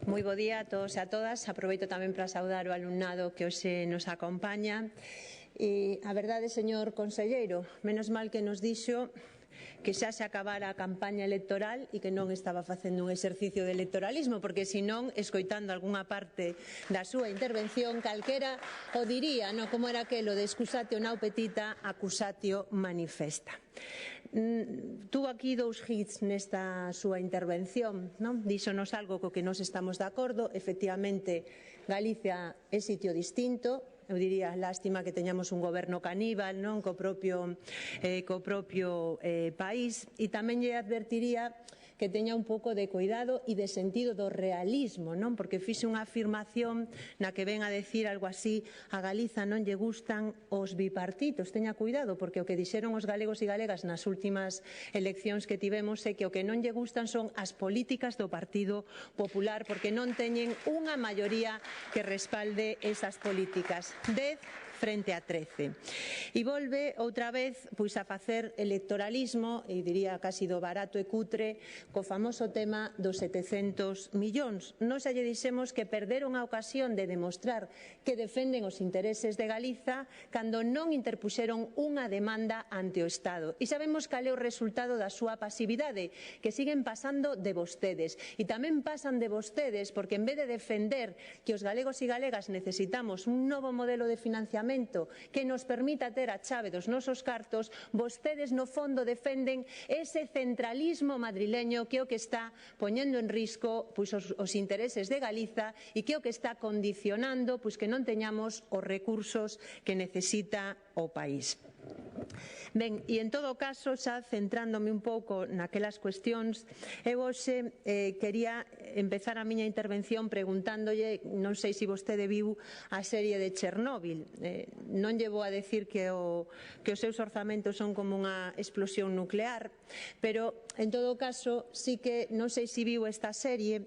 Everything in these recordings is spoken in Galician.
Moi bo día a todos e a todas. Aproveito tamén para saudar o alumnado que hoxe nos acompaña. E a verdade, señor conselleiro, menos mal que nos dixo que xa se acabara a campaña electoral e que non estaba facendo un exercicio de electoralismo, porque senón, escoitando algunha parte da súa intervención, calquera o diría, no, como era aquelo de excusatio nau petita, accusatio manifesta. Tuvo aquí dous hits nesta súa intervención, non? Díxonos algo co que nos estamos de acordo. Efectivamente, Galicia é sitio distinto. Eu diría, lástima que teñamos un goberno caníbal, non, co propio país, e tamén lle advertiría que teña un pouco de cuidado e de sentido do realismo, non? Porque fixe unha afirmación na que ven a decir algo así: a Galiza non lle gustan os bipartitos. Teña cuidado, porque o que dixeron os galegos e galegas nas últimas eleccións que tivemos é que o que non lle gustan son as políticas do Partido Popular, porque non teñen unha maioría que respalde esas políticas. 10 frente a 13. E volve outra vez pois a facer electoralismo, e diría casi do barato e cutre, co famoso tema dos 700 millóns. Nos xa lle dixemos que perderon a ocasión de demostrar que defenden os intereses de Galiza cando non interpuxeron unha demanda ante o Estado. E sabemos cal é o resultado da súa pasividade, que siguen pasando de vostedes. E tamén pasan de vostedes porque en vez de defender que os galegos e galegas necesitamos un novo modelo de financiamento que nos permita ter a chave dos nosos cartos, vostedes no fondo defenden ese centralismo madrileño que é o que está poñendo en risco pois, os intereses de Galiza e que é o que está condicionando pois, que non teñamos os recursos que necesita o país. Ben, e en todo caso, xa centrándome un pouco naquelas cuestións, eu hoxe quería empezar a miña intervención preguntándolle, non sei se vostede viu a serie de Chernóbil. Non lle vou a decir que os seus orzamentos son como unha explosión nuclear, pero en todo caso sí que non sei se viu esta serie,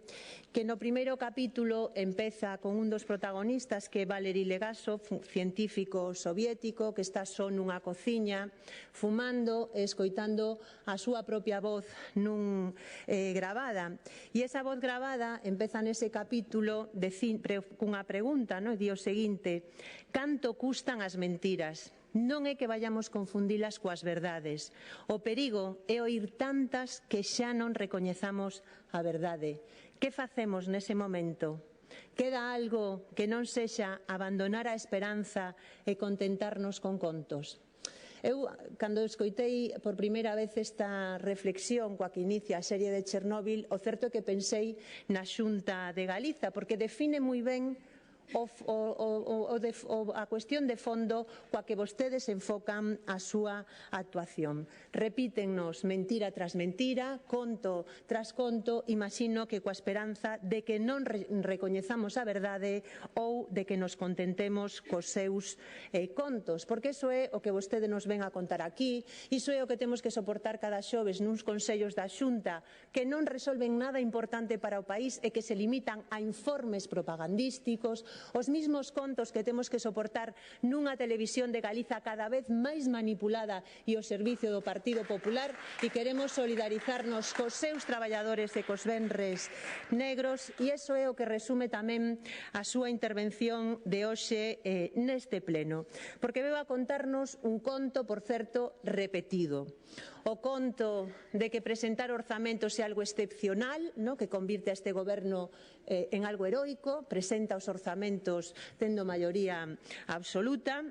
que no primeiro capítulo empeza con un dos protagonistas, que é Valery Legasov, científico soviético que está só nunha cociña fumando e escoitando a súa propia voz gravada, e esa voz gravada empeza nese capítulo cunha pregunta, non? Di o seguinte: canto custan as mentiras? Non é que vayamos confundilas coas verdades. O perigo é oír tantas que xa non recoñezamos a verdade. Que facemos nese momento? Queda algo que non sexa abandonar a esperanza e contentarnos con contos? Eu, cando escoitei por primeira vez esta reflexión coa que inicia a serie de Chernóbil, o certo é que pensei na Xunta de Galiza, porque define moi ben a cuestión de fondo coa que vostedes enfocan a súa actuación. Repítennos mentira tras mentira, conto tras conto, imagino que coa esperanza de que non recoñezamos a verdade ou de que nos contentemos cos seus contos, porque iso é o que vostede nos ven a contar aquí, iso é o que temos que soportar cada xoves nuns consellos da Xunta que non resolven nada importante para o país e que se limitan a informes propagandísticos, os mismos contos que temos que soportar nunha televisión de Galiza cada vez máis manipulada e ao servicio do Partido Popular, e queremos solidarizarnos cos seus traballadores e cos venres negros, e iso é o que resume tamén a súa intervención de hoxe neste pleno, porque veu a contarnos un conto, por certo, repetido. O conto de que presentar orzamentos é algo excepcional, no? Que convirte a este goberno en algo heroico, presenta os orzamentos tendo maioría absoluta.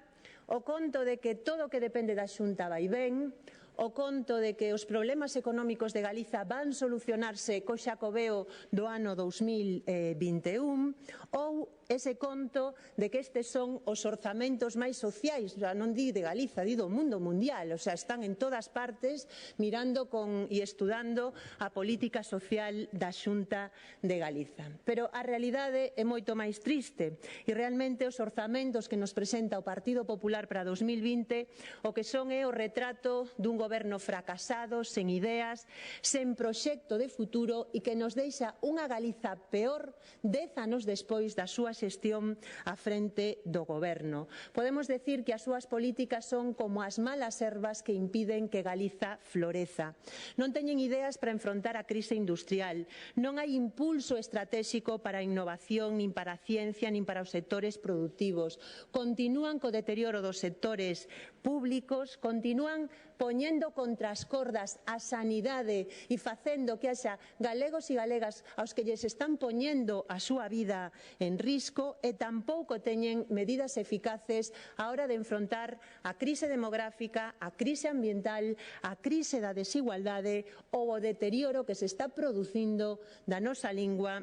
O conto de que todo o que depende da Xunta vai ben. O conto de que os problemas económicos de Galiza van solucionarse co Xacobeo do ano 2021, ou ese conto de que estes son os orzamentos máis sociais, non di de Galiza, di do mundo mundial, o sea, están en todas partes mirando e estudando a política social da Xunta de Galiza. Pero a realidade é moito máis triste, e realmente os orzamentos que nos presenta o Partido Popular para 2020 o que son é o retrato dun goberno goberno fracasado, sen ideas, sen proxecto de futuro e que nos deixa unha Galiza peor 10 anos despois da súa xestión á frente do goberno. Podemos decir que as súas políticas son como as malas ervas que impiden que Galiza floreza. Non teñen ideas para enfrontar a crise industrial, non hai impulso estratégico para a innovación, nin para a ciencia, nin para os sectores productivos. Continúan co deterioro dos sectores públicos, continúan poñendo contra as cordas a sanidade e facendo que haxa galegos e galegas aos que lles están poñendo a súa vida en risco e tampouco teñen medidas eficaces á hora de enfrontar a crise demográfica, a crise ambiental, a crise da desigualdade ou o deterioro que se está producindo da nosa lingua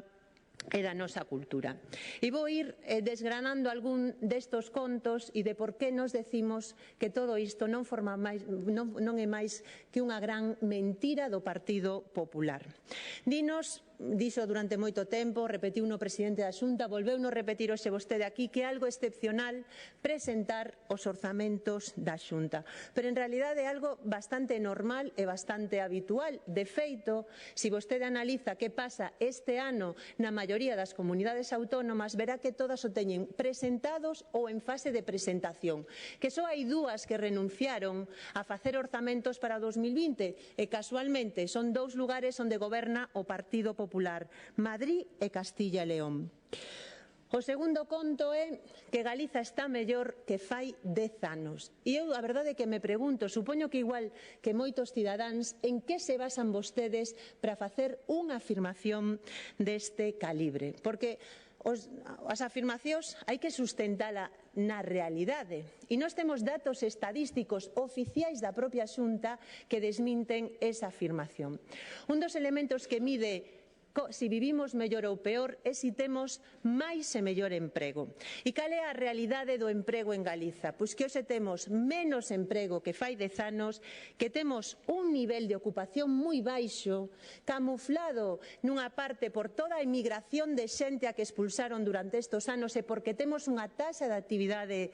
e da nosa cultura. E vou ir desgranando algún destos contos e de por que nos decimos que todo isto non é máis que unha gran mentira do Partido Popular. Dixo durante moito tempo, repetiu no presidente da Xunta, volveuno repetir hoxe vostede aquí, que é algo excepcional presentar os orzamentos da Xunta. Pero en realidade é algo bastante normal e bastante habitual. De feito, se vostede analiza que pasa este ano na maioría das comunidades autónomas, verá que todas o teñen presentados ou en fase de presentación. Que só hai dúas que renunciaron a facer orzamentos para o 2020 e casualmente son dous lugares onde goberna o Partido Popular, Madrid e Castilla e León. O segundo conto é que Galiza está mellor que fai 10 anos. E eu a verdade é que me pregunto, supoño que igual que moitos cidadáns, en que se basan vostedes para facer unha afirmación deste calibre? Porque as afirmacións hai que sustentala na realidade. E nós temos datos estadísticos oficiais da propia Xunta que desminten esa afirmación. Un dos elementos que mide se vivimos mellor ou peor é se temos máis e mellor emprego. E cal é a realidade do emprego en Galiza? Pois que hoxe temos menos emprego que fai 10 anos, que temos un nivel de ocupación moi baixo, camuflado nunha parte por toda a emigración de xente a que expulsaron durante estes anos e porque temos unha taxa de actividade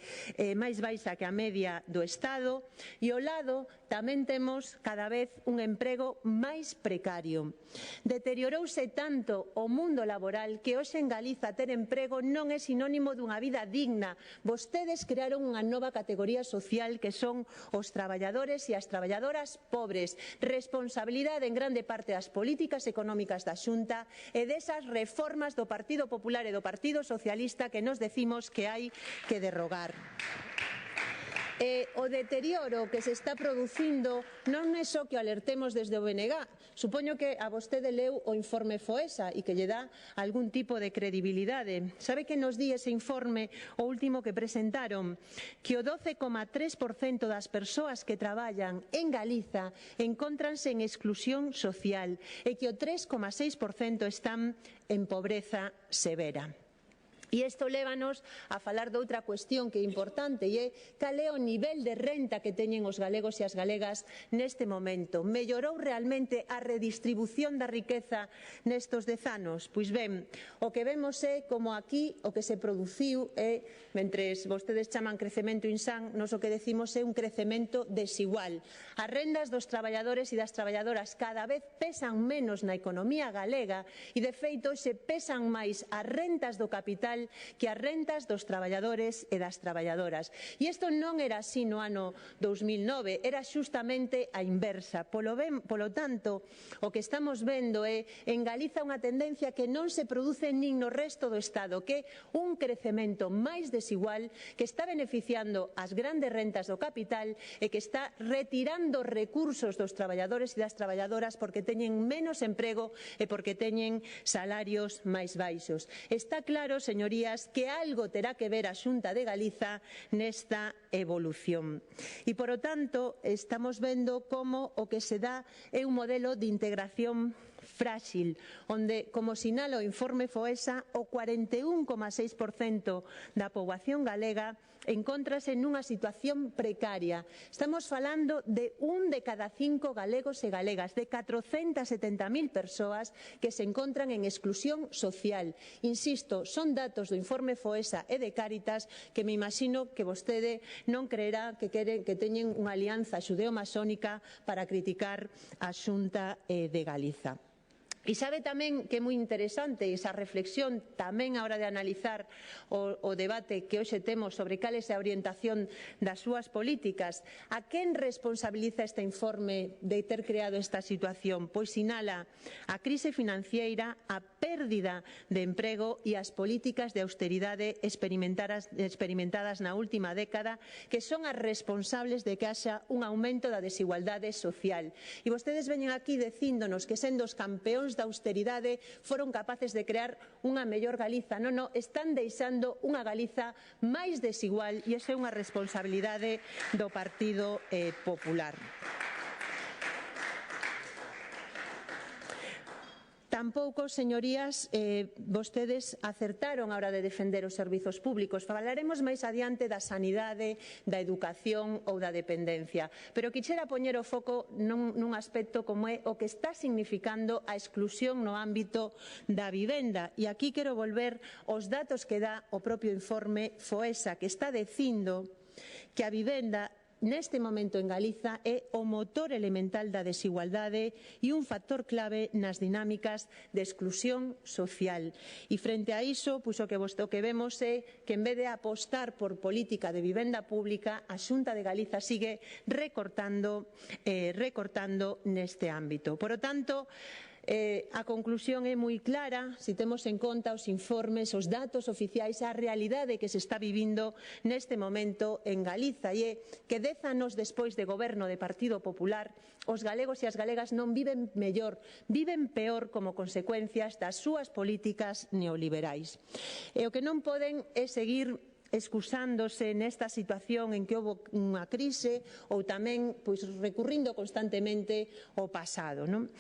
máis baixa que a media do Estado, e ao lado tamén temos cada vez un emprego máis precario. Deteriorouse tanto o mundo laboral que hoxe en Galiza ter emprego non é sinónimo dunha vida digna. Vostedes crearon unha nova categoría social que son os traballadores e as traballadoras pobres. Responsabilidade en grande parte das políticas económicas da Xunta e desas reformas do Partido Popular e do Partido Socialista que nos decimos que hai que derrogar. O deterioro que se está producindo non é só que o alertemos desde o BNG. Supoño que a vostede leu o informe Foesa e que lle dá algún tipo de credibilidade. Sabe que nos di ese informe, o último que presentaron? Que o 12,3% das persoas que traballan en Galiza encóntranse en exclusión social e que o 3,6% están en pobreza severa. E isto lévanos a falar de outra cuestión que é importante e é cal é o nivel de renta que teñen os galegos e as galegas neste momento. Mellorou realmente a redistribución da riqueza nestos 10 anos? Pois ben, o que vemos é como aquí o que se produciu é, mentres vostedes chaman crecemento insán, nos o que decimos é un crecemento desigual. As rendas dos traballadores e das traballadoras cada vez pesan menos na economía galega e, de feito, se pesan máis as rentas do capital que as rentas dos traballadores e das traballadoras. E isto non era así no ano 2009, era xustamente a inversa. Polo tanto, o que estamos vendo é en Galiza unha tendencia que non se produce nin no resto do Estado, que é un crecemento máis desigual que está beneficiando as grandes rentas do capital e que está retirando recursos dos traballadores e das traballadoras porque teñen menos emprego e porque teñen salarios máis baixos. Está claro, señorías, que algo terá que ver a Xunta de Galiza nesta evolución. E, por o tanto, estamos vendo como o que se dá é un modelo de integración frágil, onde, como sinala o informe Foesa, o 41,6% da poboación galega encóntrase nunha situación precaria. Estamos falando de 1 de cada 5 galegos e galegas, de 470.000 persoas que se encontran en exclusión social. Insisto, son datos do informe Foesa e de Cáritas que me imagino que vostede non creerá que teñen unha alianza xudeo-masónica para criticar a Xunta de Galiza. E sabe tamén que é moi interesante esa reflexión tamén a hora de analizar o debate que hoxe temos sobre cal é a orientación das súas políticas. A quen responsabiliza este informe de ter creado esta situación? Pois sinala a crise financiera, a pérdida de emprego e as políticas de austeridade experimentadas na última década, que son as responsables de que haxa un aumento da desigualdade social. E vostedes veñen aquí dicíndonos que sendo os campeóns da austeridade foron capaces de crear unha mellor Galiza. Non, están deixando unha Galiza máis desigual e esa é unha responsabilidade do Partido Popular. Tampouco, señorías, vostedes acertaron a hora de defender os servizos públicos. Falaremos máis adiante da sanidade, da educación ou da dependencia. Pero quixera poñer o foco nun aspecto como é o que está significando a exclusión no ámbito da vivenda. E aquí quero volver aos datos que dá o propio informe Foesa, que está dicindo que a vivenda neste momento en Galiza é o motor elemental da desigualdade e un factor clave nas dinámicas de exclusión social. E frente a iso, pois o que vemos é que en vez de apostar por política de vivenda pública, a Xunta de Galiza sigue recortando neste ámbito. Por lo tanto, a conclusión é moi clara se temos en conta os informes, os datos oficiais, a realidade que se está vivindo neste momento en Galiza, e é que 10 anos despois de goberno de Partido Popular, os galegos e as galegas non viven mellor, viven peor como consecuencias das súas políticas neoliberais. E o que non poden é seguir excusándose nesta situación en que houve unha crise ou tamén recurrindo constantemente ao pasado, non?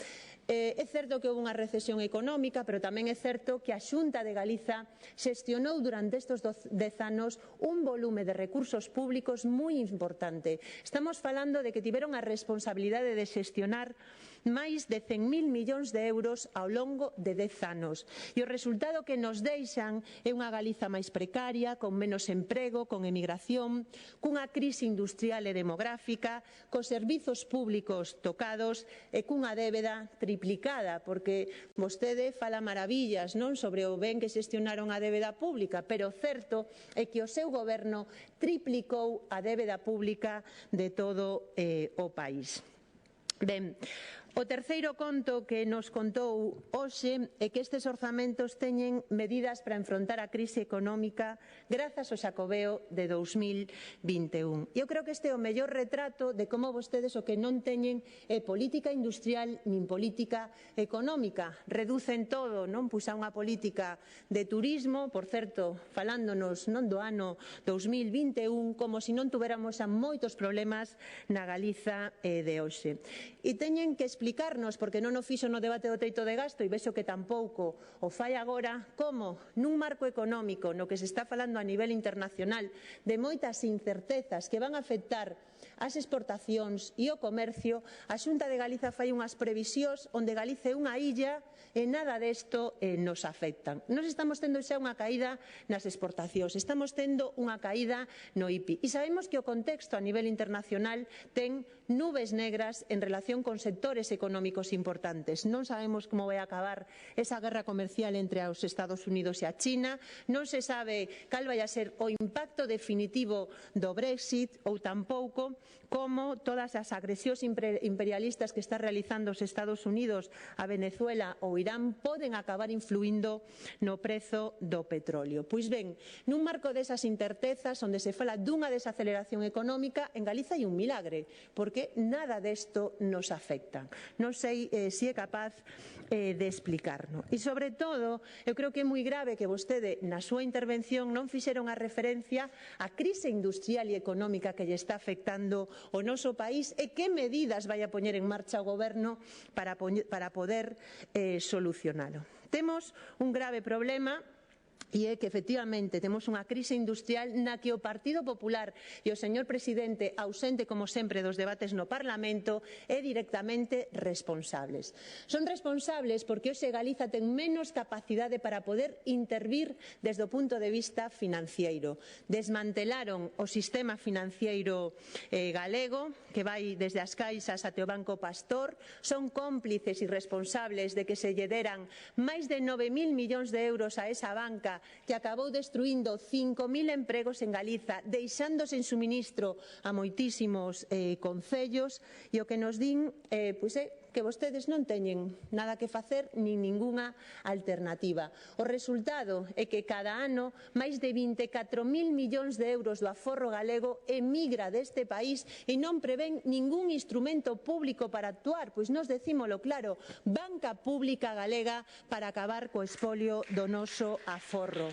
É certo que houve unha recesión económica, pero tamén é certo que a Xunta de Galiza xestionou durante estes 10 anos un volume de recursos públicos moi importante. Estamos falando de que tiveron a responsabilidade de xestionar máis de 100.000 millóns de euros ao longo de 10 anos. E o resultado que nos deixan é unha Galiza máis precaria, con menos emprego, con emigración, cunha crise industrial e demográfica, cos servizos públicos tocados e cunha débeda triplicada, porque vostede fala maravillas, non, sobre o ben que xestionaron a débeda pública, pero o certo é que o seu goberno triplicou a débeda pública de todo o país. Ben, o terceiro conto que nos contou hoxe é que estes orzamentos teñen medidas para enfrontar a crise económica grazas ao Xacobeo de 2021. Eu creo que este é o mellor retrato de como vostedes o que non teñen é política industrial nin política económica. Reducen todo, non, pois a unha política de turismo, por certo, falándonos non do ano 2021, como se non tuveramos moitos problemas na Galiza de hoxe. E teñen que explicarnos, porque non o fixo no debate do teito de gasto e vexo que tampouco o fai agora, como nun marco económico no que se está falando a nivel internacional de moitas incertezas que van a afectar as exportacións e o comercio, a Xunta de Galiza fai unhas previsións onde Galiza é unha illa e nada desto nos afectan. Nos estamos tendo xa unha caída nas exportacións, estamos tendo unha caída no IPI. E sabemos que o contexto a nivel internacional ten nubes negras en relación con sectores económicos importantes. Non sabemos como vai acabar esa guerra comercial entre os Estados Unidos e a China, non se sabe cal vai a ser o impacto definitivo do Brexit ou tampouco como todas as agresións imperialistas que está realizando os Estados Unidos a Venezuela ou Irán poden acabar influindo no prezo do petróleo. Pois ben, nun marco desas incertezas onde se fala dunha desaceleración económica, en Galiza hai un milagre, porque porque nada desto nos afecta. Non sei se é capaz de explicarnos. E, sobre todo, eu creo que é moi grave que vostede, na súa intervención, non fixera unha referencia á crise industrial e económica que lle está afectando o noso país e que medidas vai a poñer en marcha o Goberno para poder solucionalo. Temos un grave problema, e é que, efectivamente, temos unha crise industrial na que o Partido Popular e o señor presidente, ausente, como sempre, dos debates no Parlamento, é directamente responsables. Son responsables porque hoxe Galiza ten menos capacidade para poder intervir desde o punto de vista financiero. Desmantelaron o sistema financiero galego, que vai desde as caixas até o Banco Pastor. Son cómplices e responsables de que se lle deran máis de 9.000 millóns de euros a esa banca que acabou destruindo 5.000 empregos en Galiza, deixando sen suministro a moitísimos concellos, e o que nos din é que vostedes non teñen nada que facer nin ningunha alternativa. O resultado é que cada ano máis de 24.000 millóns de euros do aforro galego emigra deste país e non prevén ningún instrumento público para actuar, pois nos decímolo claro, banca pública galega para acabar co expolio do noso aforro.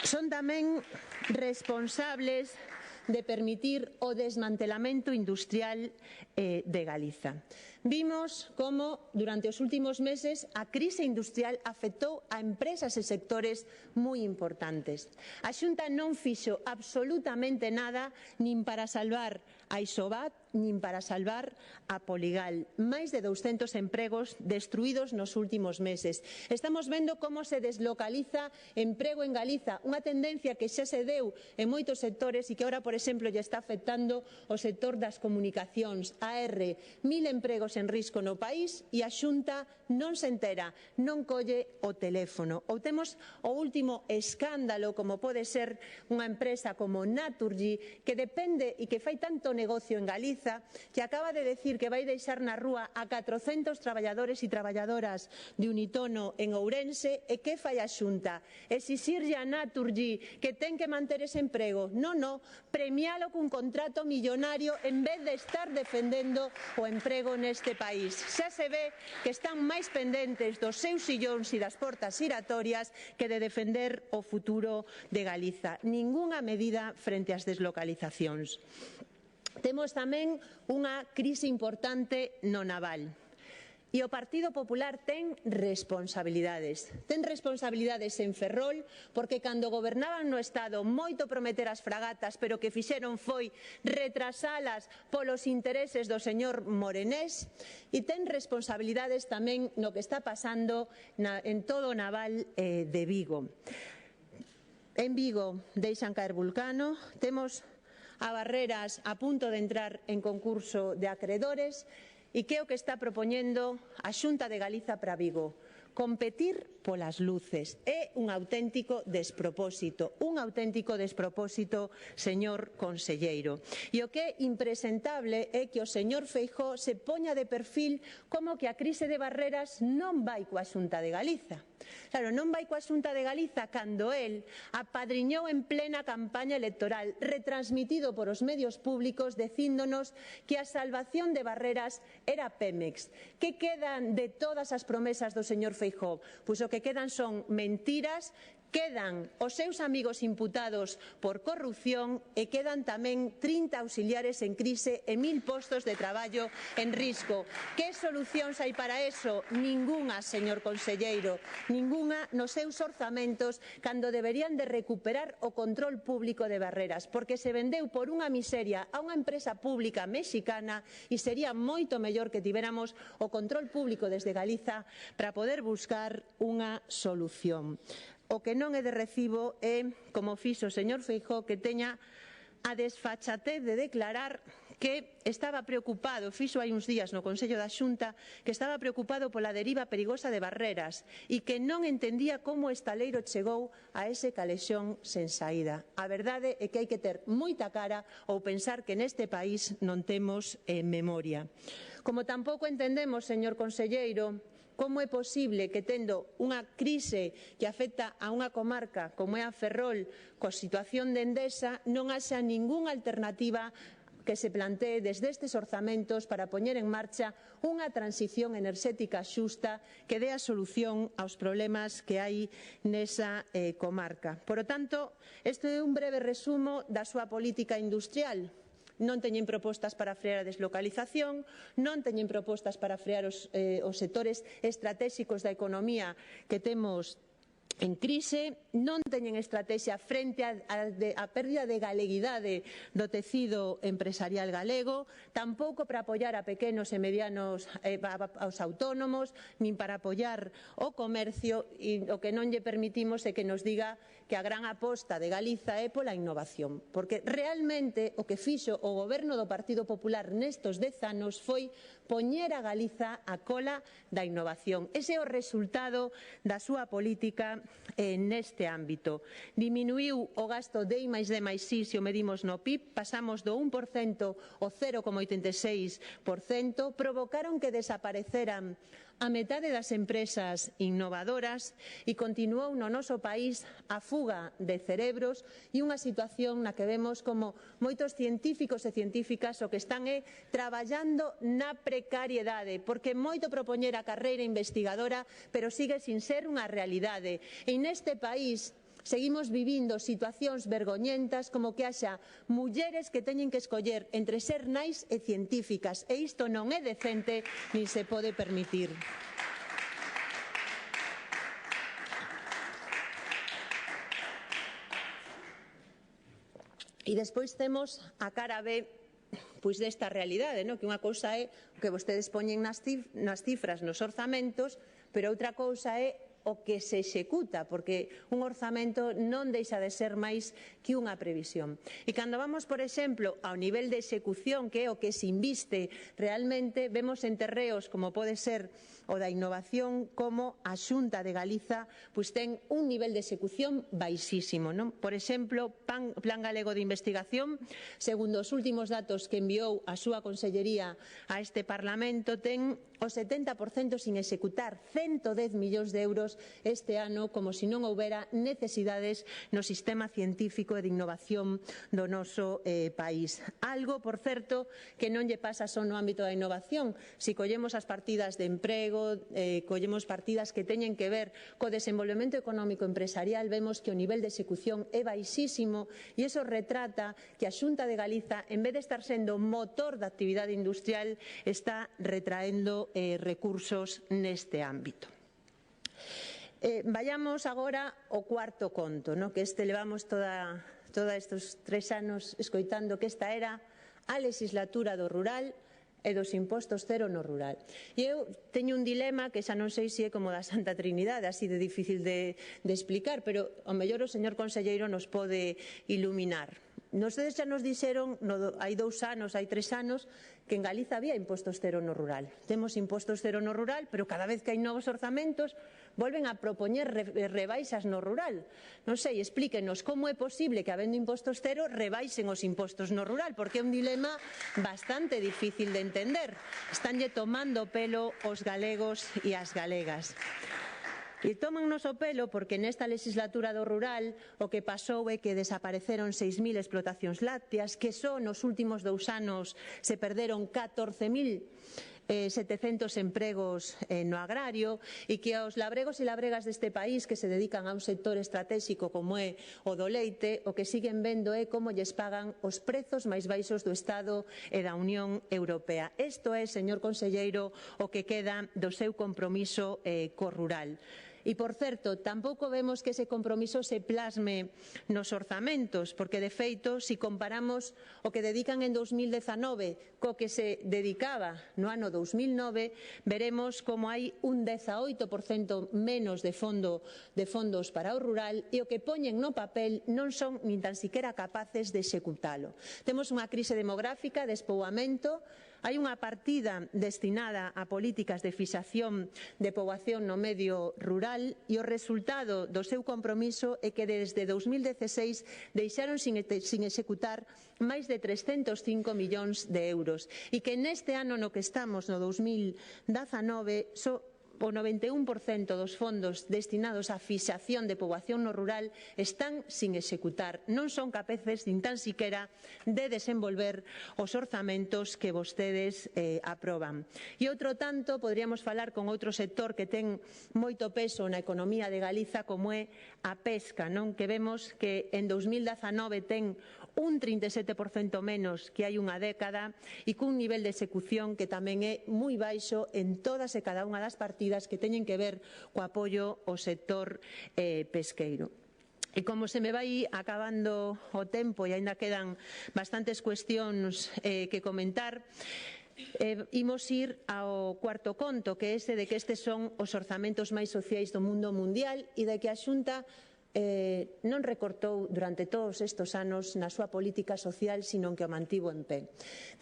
Son tamén responsables de permitir o desmantelamento industrial de Galiza. Vimos como durante os últimos meses a crise industrial afectou a empresas e sectores moi importantes. A Xunta non fixo absolutamente nada nin para salvar a Isobat, nin para salvar a Poligal. Máis de 200 empregos destruídos nos últimos meses. Estamos vendo como se deslocaliza emprego en Galiza, unha tendencia que xa se deu en moitos sectores e que agora, por exemplo, lle está afectando o sector das comunicacións, AR, 1.000 empregos en risco no país e a Xunta non se entera, non colle o teléfono. Ou temos o último escándalo, como pode ser unha empresa como Naturgy, que depende e que fai tanto negocio en Galiza, que acaba de decir que vai deixar na rúa a 400 traballadores e traballadoras de Unitono en Ourense. E que fai a Xunta? Exixirlle a Naturgy que ten que manter ese emprego? Non, premialo cun contrato millonario en vez de estar defendendo o emprego neste país. Xa se ve que están máis pendentes dos seus sillóns e das portas giratorias que de defender o futuro de Galiza. Ningunha medida frente ás deslocalizacións. Temos tamén unha crise importante no naval. E o Partido Popular ten responsabilidades. Ten responsabilidades en Ferrol, porque cando gobernaban no Estado moito prometer as fragatas, pero que fixeron foi retrasalas polos intereses do señor Morenés, e ten responsabilidades tamén no que está pasando en todo o naval de Vigo. En Vigo deixan caer Vulcano, temos a Barreras a punto de entrar en concurso de acredores. E que é o que está propoñendo a Xunta de Galiza para Vigo? Competir polas luces. É un auténtico despropósito, señor conselleiro. E o que é impresentable é que o señor Feijóo se poña de perfil como que a crise de Barreras non vai coa Xunta de Galiza. Claro, non vai coa Xunta de Galiza cando el apadriñou en plena campaña electoral, retransmitido por os medios públicos, dicíndonos que a salvación de Barreras era Pemex. Que quedan de todas as promesas do señor Feijóo? Pois o que quedan son mentiras, quedan os seus amigos imputados por corrupción e quedan tamén 30 auxiliares en crise e 1.000 postos de traballo en risco. Que solucións hai para eso? Ningunha, señor conselleiro, ningunha nos seus orzamentos, cando deberían de recuperar o control público de Barreras, porque se vendeu por unha miseria a unha empresa pública mexicana e sería moito mellor que tivéramos o control público desde Galiza para poder buscar unha solución. O que non é de recibo é, como fixo o señor Feijóo, que teña a desfachatez de declarar que estaba preocupado, fixo hai uns días no Consello da Xunta, que estaba preocupado pola deriva perigosa de Barreras e que non entendía como o estaleiro chegou a ese calexón sen saída. A verdade é que hai que ter moita cara ou pensar que neste país non temos memoria. Como tampouco entendemos, señor conselleiro, como é posible que, tendo unha crise que afecta a unha comarca como é a Ferrol, coa situación de Endesa, non haxa ningunha alternativa que se plantee desde estes orzamentos para poñer en marcha unha transición enerxética xusta que dé a solución aos problemas que hai nesa comarca. Por lo tanto, este é un breve resumo da súa política industrial. Non teñen propostas para frear a deslocalización, non teñen propostas para frear os sectores estratégicos da economía que temos en crise, non teñen estrategia frente á pérdida de galeguidade do tecido empresarial galego, tampouco para apoiar a pequenos e medianos aos autónomos, nin para apoiar o comercio, e o que non lle permitimos é que nos diga que a gran aposta de Galiza é pola innovación, porque realmente o que fixo o goberno do Partido Popular nestos 10 anos foi poñer a Galiza á cola da innovación. Ese é o resultado da súa política neste ámbito. Diminuiu o gasto de I+D+I se o medimos no PIB, pasamos do 1% ao 0,86%, provocaron que desapareceran a metade das empresas innovadoras e continuou no noso país a fuga de cerebros e unha situación na que vemos como moitos científicos e científicas o que están é traballando na precariedade, porque moito propoñer a carreira investigadora, pero sigue sin ser unha realidade. E neste país seguimos vivindo situacións vergoñentas como que haxa mulleres que teñen que escoller entre ser nais e científicas, e isto non é decente nin se pode permitir. E despois temos a cara B desta realidade, que unha cousa é o que vostedes poñen nas cifras, nos orzamentos, pero outra cousa é o que se executa, porque un orzamento non deixa de ser máis que unha previsión. E cando vamos, por exemplo, ao nivel de execución, que é o que se inviste realmente, vemos en terreos como pode ser o da innovación, como a Xunta de Galiza ten un nivel de execución baixísimo. Por exemplo, Plan Galego de Investigación, segundo os últimos datos que enviou a súa Consellería a este Parlamento, ten o 70% sin executar, 110 millóns de euros este ano, como se non houbera necesidades no sistema científico e de innovación do noso país. Algo, por certo, que non lle pasa só no ámbito da innovación. Se collemos as partidas de emprego, collemos partidas que teñen que ver co desenvolvemento económico empresarial, vemos que o nivel de execución é baixísimo e iso retrata que a Xunta de Galiza, en vez de estar sendo motor da actividade industrial, está retraendo recursos neste ámbito. Vayamos agora ao cuarto conto, que este levamos todos estes 3 anos escoitando que esta era a legislatura do rural e dos impostos cero no rural. E eu teño un dilema que xa non sei se é como da Santa Trinidade, así de difícil de explicar, pero ao mellor o señor conselleiro nos pode iluminar. Nostedes xa nos dixeron hai 2 anos, hai 3 anos, que en Galiza había impostos cero no rural. Temos impostos cero no rural, pero cada vez que hai novos orzamentos volven a propoñer rebaixas no rural. Non sei, explíquenos como é posible que habendo impostos cero rebaixen os impostos no rural, porque é un dilema bastante difícil de entender. Estánlle tomando pelo os galegos e as galegas. E tómannos o pelo porque nesta legislatura do rural o que pasou é que desapareceron 6.000 explotacións lácteas, que só nos últimos 2 anos se perderon 14.700 empregos no agrario, e que aos labregos e labregas deste país que se dedican a un sector estratégico como é o do leite, o que siguen vendo é como lles pagan os prezos máis baixos do Estado e da Unión Europea. Isto é, señor conselleiro, o que queda do seu compromiso co rural. E, por certo, tampouco vemos que ese compromiso se plasme nos orzamentos, porque, de feito, se comparamos o que dedican en 2019 co que se dedicaba no ano 2009, veremos como hai un 18% menos de fondos para o rural, e o que poñen no papel non son nin tan siquiera capaces de executalo. Temos unha crise demográfica, despoboamento. Hai unha partida destinada a políticas de fixación de poboación no medio rural e o resultado do seu compromiso é que desde 2016 deixaron sin executar máis de 305 millóns de euros e que neste ano no que estamos, no 2019, só o 91% dos fondos destinados á fixación de poboación no rural están sin executar. Non son capaces nin tan siquera de desenvolver os orzamentos que vostedes aproban. E outro tanto, poderíamos falar con outro sector que ten moito peso na economía de Galiza, como é a pesca, non? Que vemos que en 2019 ten un 37% menos que hai unha década e cun nivel de execución que tamén é moi baixo en todas e cada unha das partidas que teñen que ver co apoio ao sector pesqueiro. E como se me vai acabando o tempo e aínda quedan bastantes cuestións que comentar, imos ir ao cuarto conto, que é ese de que estes son os orzamentos máis sociais do mundo mundial e de que a Xunta non recortou durante todos estes anos na súa política social, sino que o mantivo en pé.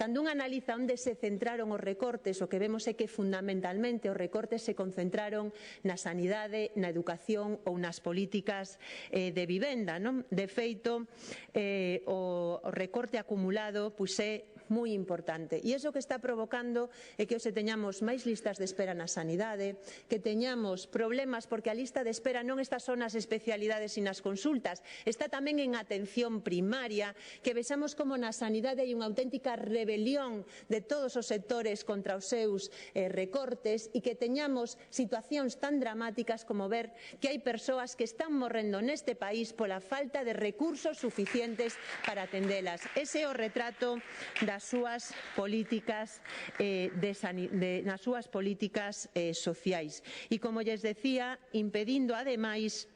Cando un analiza onde se centraron os recortes, o que vemos é que fundamentalmente os recortes se concentraron na sanidade, na educación ou nas políticas de vivenda, non? De feito, o recorte acumulado é moi importante. E iso que está provocando é que hoxe teñamos máis listas de espera na sanidade, que teñamos problemas porque a lista de espera non está só nas especialidades e nas consultas, está tamén en atención primaria, que vexamos como na sanidade hai unha auténtica rebelión de todos os sectores contra os seus recortes e que teñamos situacións tan dramáticas como ver que hai persoas que están morrendo neste país pola falta de recursos suficientes para atendelas. Ese é o retrato das súas políticas nas súas políticas sociais. E como lles decía, impedindo ademais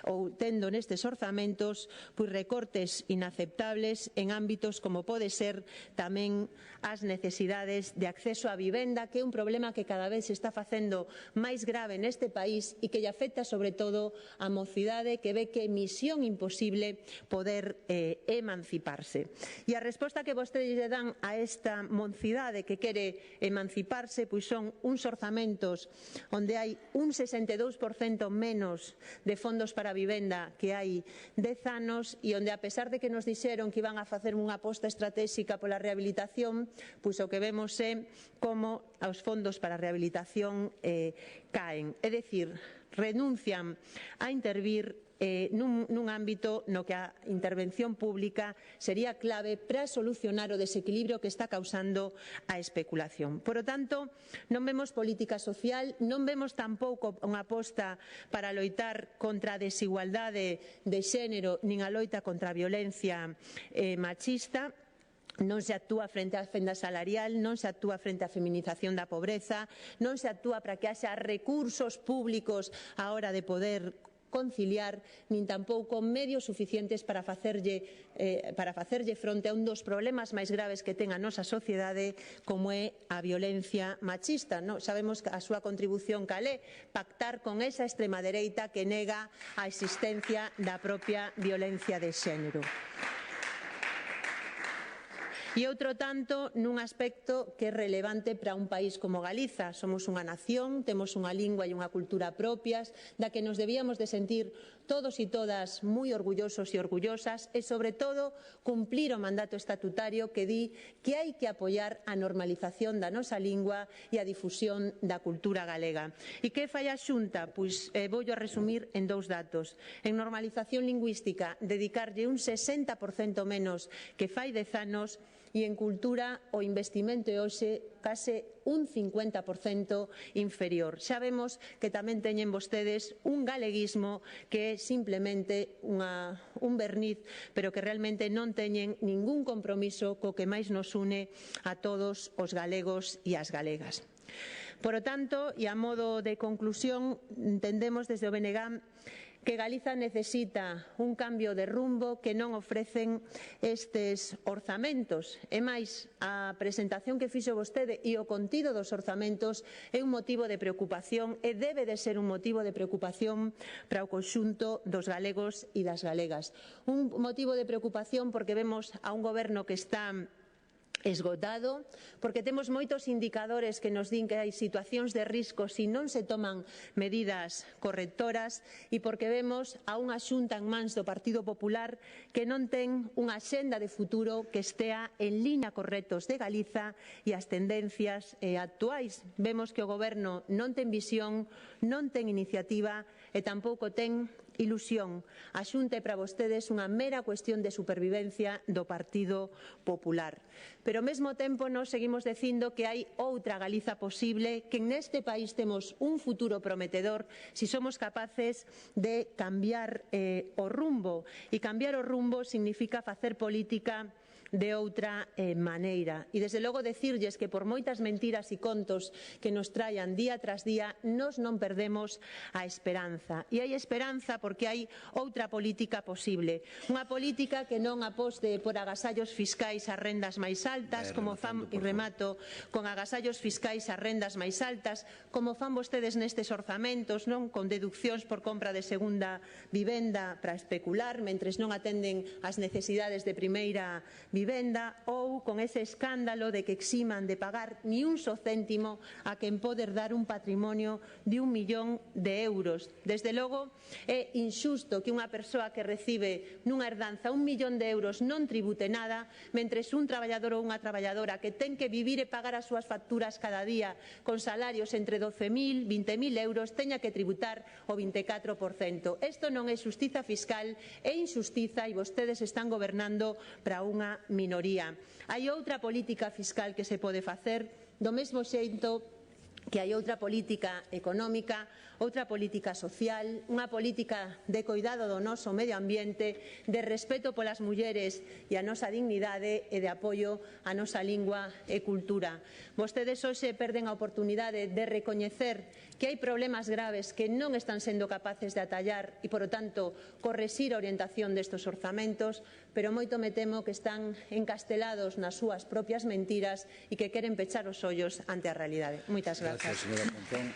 ou tendo nestes orzamentos recortes inaceptables en ámbitos como pode ser tamén as necesidades de acceso á vivenda, que é un problema que cada vez se está facendo máis grave neste país e que lle afecta sobre todo á mocidade que ve que é misión imposible poder emanciparse. E a resposta que vostedes lle dan a esta mocidade que quere emanciparse son uns orzamentos onde hai un 62% menos de fondos para a vivenda que hai 10 anos e onde, a pesar de que nos dixeron que iban a facer unha aposta estratégica pola rehabilitación, o que vemos é como os fondos para a rehabilitación caen. É dicir, renuncian a intervir nun ámbito no que a intervención pública sería clave para solucionar o desequilibrio que está causando a especulación. Por lo tanto, non vemos política social, non vemos tampouco unha aposta para loitar contra a desigualdade de xénero nin a loita contra a violencia machista. Non se actúa frente á fenda salarial, non se actúa frente á feminización da pobreza, non se actúa para que haxa recursos públicos á hora de poder conciliar, nin tampouco medios suficientes para facerlle fronte a un dos problemas máis graves que ten a nosa sociedade, como é a violencia machista. Sabemos que a súa contribución cal é pactar con esa extrema dereita que nega a existencia da propia violencia de xénero. E outro tanto nun aspecto que é relevante para un país como Galiza. Somos unha nación, temos unha lingua e unha cultura propias, da que nos debíamos de sentir todos e todas moi orgullosos e orgullosas e, sobre todo, cumplir o mandato estatutario que di que hai que apoiar a normalización da nosa lingua e a difusión da cultura galega. E que fai a Xunta? Vou a resumir en dous datos. En normalización lingüística, dedicarlle un 60% menos que fai 10 anos, e en cultura o investimento é hoxe case un 50% inferior. Xa vemos que tamén teñen vostedes un galeguismo que é simplemente un verniz, pero que realmente non teñen ningún compromiso co que máis nos une a todos os galegos e as galegas. Por lo tanto, e a modo de conclusión, entendemos desde o BNG que Galiza necesita un cambio de rumbo que non ofrecen estes orzamentos. E máis, a presentación que fixo vostede e o contido dos orzamentos é un motivo de preocupación e debe de ser un motivo de preocupación para o conxunto dos galegos e das galegas. Un motivo de preocupación porque vemos a un goberno que está esgotado, porque temos moitos indicadores que nos din que hai situacións de risco se non se toman medidas correctoras e porque vemos a unha Xunta en mans do Partido Popular que non ten unha axenda de futuro que estea en liña cos retos de Galiza e as tendencias actuais. Vemos que o Goberno non ten visión, non ten iniciativa e tampouco ten ilusión. A Xunta é para vostedes unha mera cuestión de supervivencia do Partido Popular. Pero ao mesmo tempo nos seguimos dicindo que hai outra Galiza posible, que neste país temos un futuro prometedor se somos capaces de cambiar o rumbo. E cambiar o rumbo significa facer política de outra maneira. E, desde logo, decirlles que por moitas mentiras e contos que nos traian día tras día, nos non perdemos a esperanza. E hai esperanza porque hai outra política posible. Unha política que non aposte por agasallos fiscais ás rendas máis altas, como fan, e remato, con agasallos fiscais ás rendas máis altas, como fan vostedes nestes orzamentos, non, con deduccións por compra de segunda vivenda para especular, mentres non atenden as necesidades de primeira vivenda, ou con ese escándalo de que eximan de pagar ni un só céntimo a quen pode dar un patrimonio de 1 millón de euros. Desde logo, é injusto que unha persoa que recibe nunha herdanza 1 millón de euros non tribute nada, mentres un traballador ou unha traballadora que ten que vivir e pagar as súas facturas cada día con salarios entre 12.000 e 20.000 euros teña que tributar o 24%. Isto non é xustiza fiscal, é injustiza e vostedes están gobernando para unha minoría. Hai outra política fiscal que se pode facer do mesmo xeito que hai outra política económica, outra política social, unha política de coidado do noso medio ambiente, de respeto polas mulleres e a nosa dignidade e de apoio á nosa lingua e cultura. Vostedes hoxe perden a oportunidade de recoñecer que hai problemas graves que non están sendo capaces de atallar e, polo tanto, correxir a orientación destes orzamentos, pero moito me temo que están encastelados nas súas propias mentiras e que queren pechar os ollos ante a realidade. Moitas grazas. Gracias, señora Pontón.